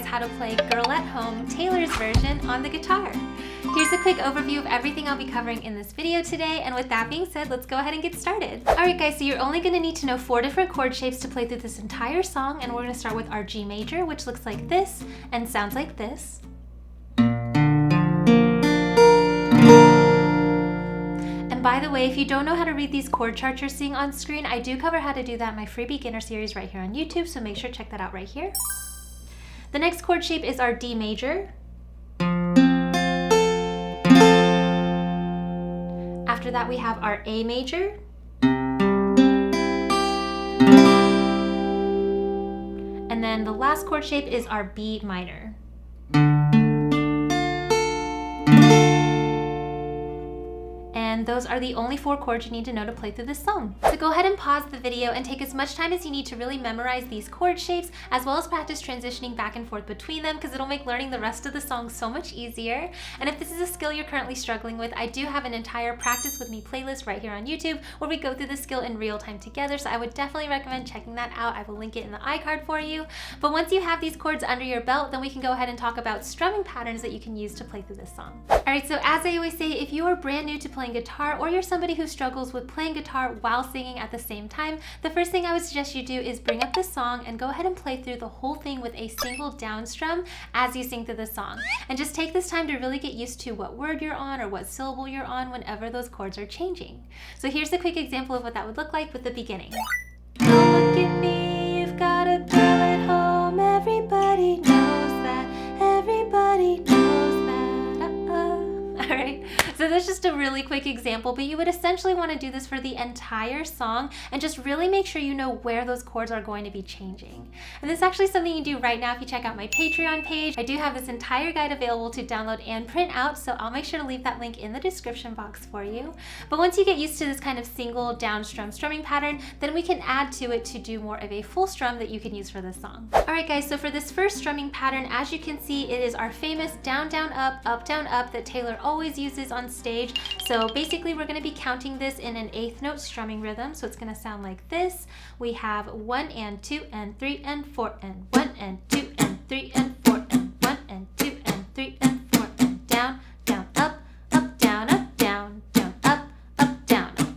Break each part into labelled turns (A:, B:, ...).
A: how to play Girl at Home, Taylor's version, on the guitar. Here's a quick overview of everything I'll be covering in this video today, and with that being said, let's go ahead and get started. Alright guys, so you're only going to need to know 4 different chord shapes to play through this entire song, and we're going to start with our G major, which looks like this and sounds like this. And by the way, if you don't know how to read these chord charts you're seeing on screen, I do cover how to do that in my free beginner series right here on YouTube, so make sure to check that out right here. The next chord shape is our D major. After that we have our A major. And then the last chord shape is our B minor. And those are the only 4 chords you need to know to play through this song. So go ahead and pause the video and take as much time as you need to really memorize these chord shapes, as well as practice transitioning back and forth between them, because it'll make learning the rest of the song so much easier. And if this is a skill you're currently struggling with, I do have an entire Practice With Me playlist right here on YouTube where we go through the skill in real time together, so I would definitely recommend checking that out. I will link it in the iCard for you. But once you have these chords under your belt, then we can go ahead and talk about strumming patterns that you can use to play through this song. Alright, so as I always say, if you are brand new to playing guitar, or you're somebody who struggles with playing guitar while singing at the same time, the first thing I would suggest you do is bring up the song and go ahead and play through the whole thing with a single down strum as you sing through the song. And just take this time to really get used to what word you're on or what syllable you're on whenever those chords are changing. So here's a quick example of what that would look like with the beginning. Don't look at me, you've got a girl at home, everybody knows that, everybody knows that. Alright, so that's just a really quick example, but you would essentially want to do this for the entire song and just really make sure you know where those chords are going to be changing. And this is actually something you do right now if you check out my Patreon page. I do have this entire guide available to download and print out, so I'll make sure to leave that link in the description box for you. But once you get used to this kind of single down strum strumming pattern, then we can add to it to do more of a full strum that you can use for this song. Alright guys, so for this first strumming pattern, as you can see, it is our famous down, down, up, down, up that Taylor always uses on stage. So basically we're going to be counting this in an 8th note strumming rhythm, so it's going to sound like this. We have 1 and 2 and 3 and 4 and 1 and 2 and 3 and 4 and 1 and 2 and 3 and 4 and down, down, up, down, down, up, down, up.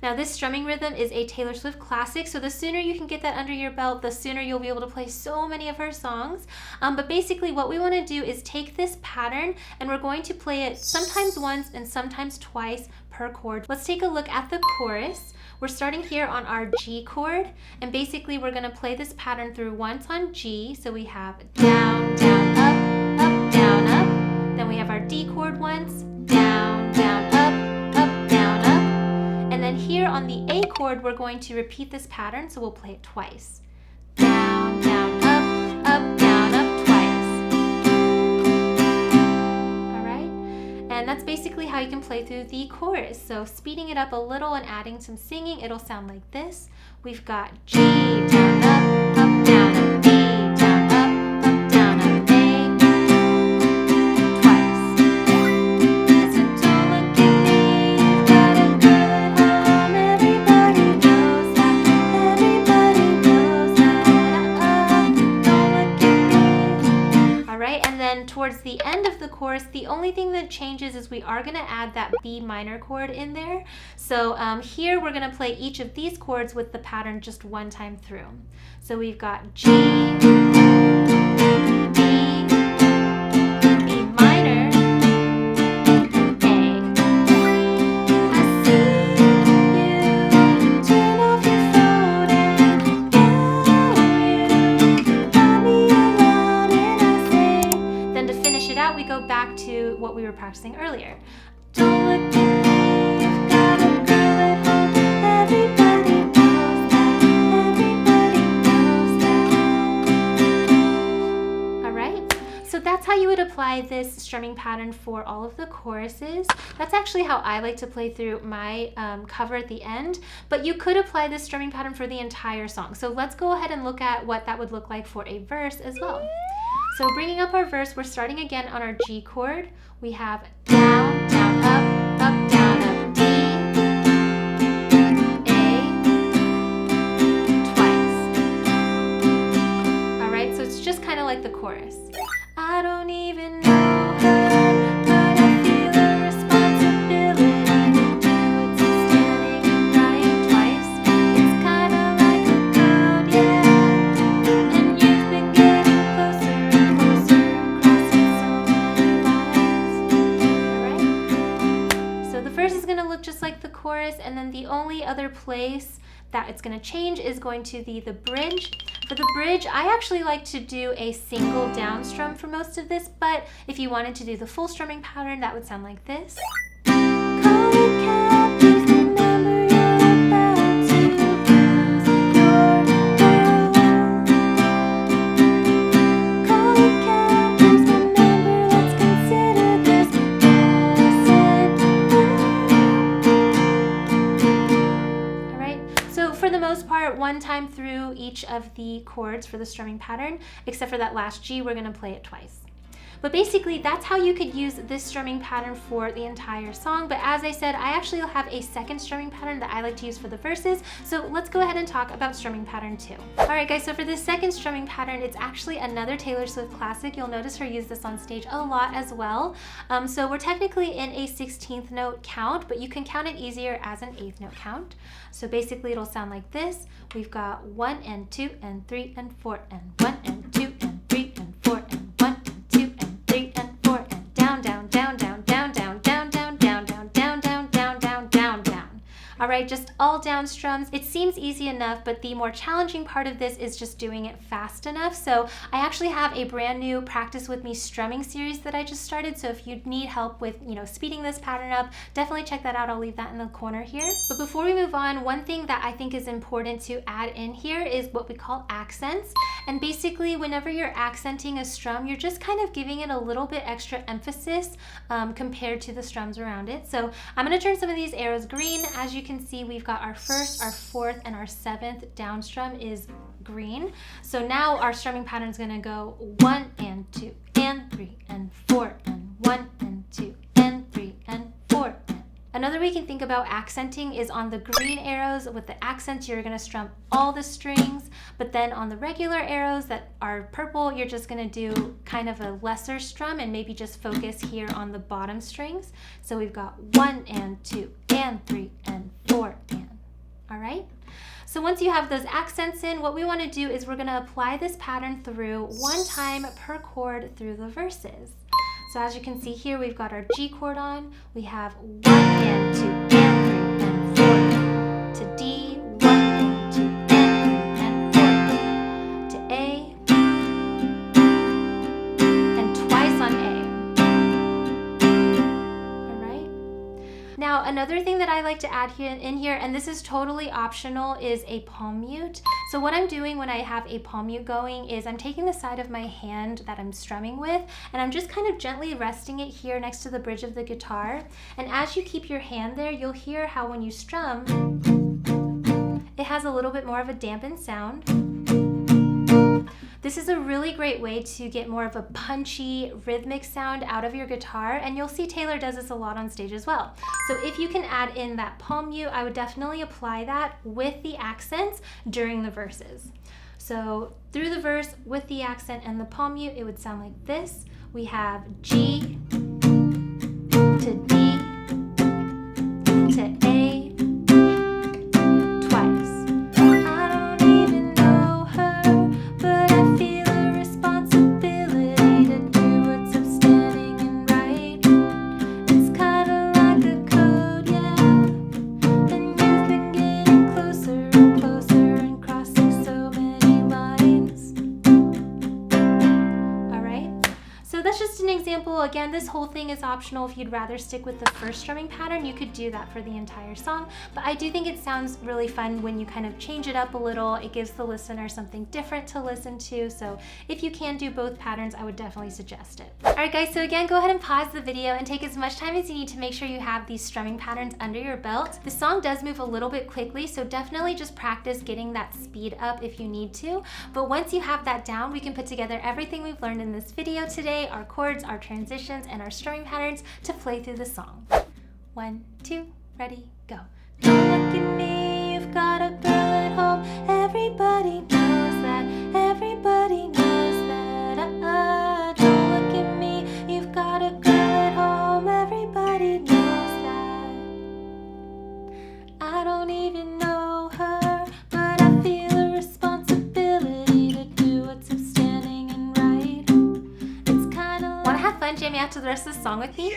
A: Now this strumming rhythm is a Taylor Swift classic, so the sooner you can get that under your belt, the sooner you'll be able to play so many of her songs. But basically what we want to do is take this pattern and we're going to play it sometimes once and sometimes twice per chord. Let's take a look at the chorus. We're starting here on our G chord, and basically we're going to play this pattern through once on G. So we have down, down, up, down, up. Then we have our D chord once, down, down, up, down, up. And then here on the A chord, we're going to repeat this pattern, so we'll play it twice. Down, down, up, down, up, twice. Alright? And that's basically how you can play through the chorus. So speeding it up a little and adding some singing, it'll sound like this. We've got G, down, up, down, up, D, down, up, down, up, A. Towards the end of the chorus, the only thing that changes is we are going to add that B minor chord in there. So here we're going to play each of these chords with the pattern just one time through. So we've got G, B, B minor, A. I see you turn off your phone and you got me around and I say. Then to finish it out, we go back to what we were practicing earlier. Don't look at me, you've got a girl at home, everybody knows that, everybody knows that. Alright, so that's how you would apply this strumming pattern for all of the choruses. That's actually how I like to play through my cover at the end, but you could apply this strumming pattern for the entire song. So let's go ahead and look at what that would look like for a verse as well. So bringing up our verse, we're starting again on our G chord. We have down, down, up, down, up, D, A, twice. All right, so it's just kind of like the chorus. going to look just like the chorus, and then the only other place that it's going to change is going to be the bridge. For the bridge, I actually like to do a single down strum for most of this, but if you wanted to do the full strumming pattern, that would sound like this. One time through each of the chords for the strumming pattern, except for that last G, we're going to play it twice. But basically, that's how you could use this strumming pattern for the entire song. But as I said, I actually have a second strumming pattern that I like to use for the verses. So let's go ahead and talk about strumming pattern 2. All right, guys, so for this second strumming pattern, it's actually another Taylor Swift classic. You'll notice her use this on stage a lot as well. So we're technically in a 16th note count, but you can count it easier as an 8th note count. So basically, it'll sound like this. We've got 1 and 2 and 3 and 4 and 1 and 2 and 3 and 4 and 1 and 2 and 3 and 4 and down, down, down, down, down, down, down, down, down, down, down, down, down, down, down, down. All right, just all down strums. It seems easy enough, but the more challenging part of this is just doing it fast enough. So I actually have a brand new Practice With Me strumming series that I just started. So if you need help with, speeding this pattern up, definitely check that out. I'll leave that in the corner here. But before we move on, one thing that I think is important to add in here is what we call accents. And basically, whenever you're accenting a strum, you're just kind of giving it a little bit extra emphasis compared to the strums around it. So I'm going to turn some of these arrows green. As you can see, we've got our first, our fourth, and our seventh down strum is green. So now our strumming pattern is going to go 1 and 2 and 3 and 4 and 1 and 2 and 3 and 4. Another way you can think about accenting is on the green arrows. With the accents, you're going to strum all the strings, but then on the regular arrows that are purple, you're just going to do kind of a lesser strum and maybe just focus here on the bottom strings. So we've got 1 and 2 and 3 and 4 and. All right? So once you have those accents in, what we want to do is we're going to apply this pattern through one time per chord through the verses. So as you can see here, we've got our G chord on. We have 1 and 2 and 3 and 4 to D, 1 and 2 and 3 and 4 to A, and twice on A. All right. Now another thing that I like to add in here, and this is totally optional, is a palm mute. So what I'm doing when I have a palm mute going is I'm taking the side of my hand that I'm strumming with, and I'm just kind of gently resting it here next to the bridge of the guitar. And as you keep your hand there, you'll hear how when you strum, it has a little bit more of a dampened sound. This is a really great way to get more of a punchy, rhythmic sound out of your guitar, and you'll see Taylor does this a lot on stage as well. So if you can add in that palm mute, I would definitely apply that with the accents during the verses. So through the verse with the accent and the palm mute, it would sound like this. We have G to D to A twice. Again, this whole thing is optional. If you'd rather stick with the first strumming pattern, you could do that for the entire song. But I do think it sounds really fun when you kind of change it up a little. It gives the listener something different to listen to. So if you can do both patterns, I would definitely suggest it. All right, guys, so again, go ahead and pause the video and take as much time as you need to make sure you have these strumming patterns under your belt. The song does move a little bit quickly, so definitely just practice getting that speed up if you need to. But once you have that down, we can put together everything we've learned in this video today, our chords, our transitions, and our strumming patterns to play through the song. 1, 2, ready, go. Don't look at me, you've got a girl at home. Everybody knows that, everybody knows that. Don't look at me, you've got a girl at home. Everybody knows that. I don't even know her, but I feel a responsibility to do what's upstanding and right. It's kind of like have fun jamming out to the rest of the song with me?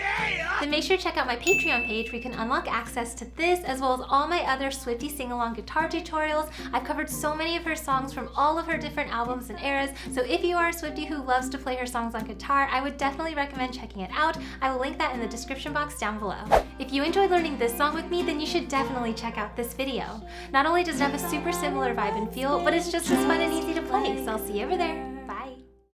A: Then make sure to check out my Patreon page where you can unlock access to this as well as all my other Swiftie sing-along guitar tutorials. I've covered so many of her songs from all of her different albums and eras, so if you are a Swiftie who loves to play her songs on guitar, I would definitely recommend checking it out. I will link that in the description box down below. If you enjoyed learning this song with me, then you should definitely check out this video. Not only does it have a super similar vibe and feel, but it's just as fun and easy to play, so I'll see you over there.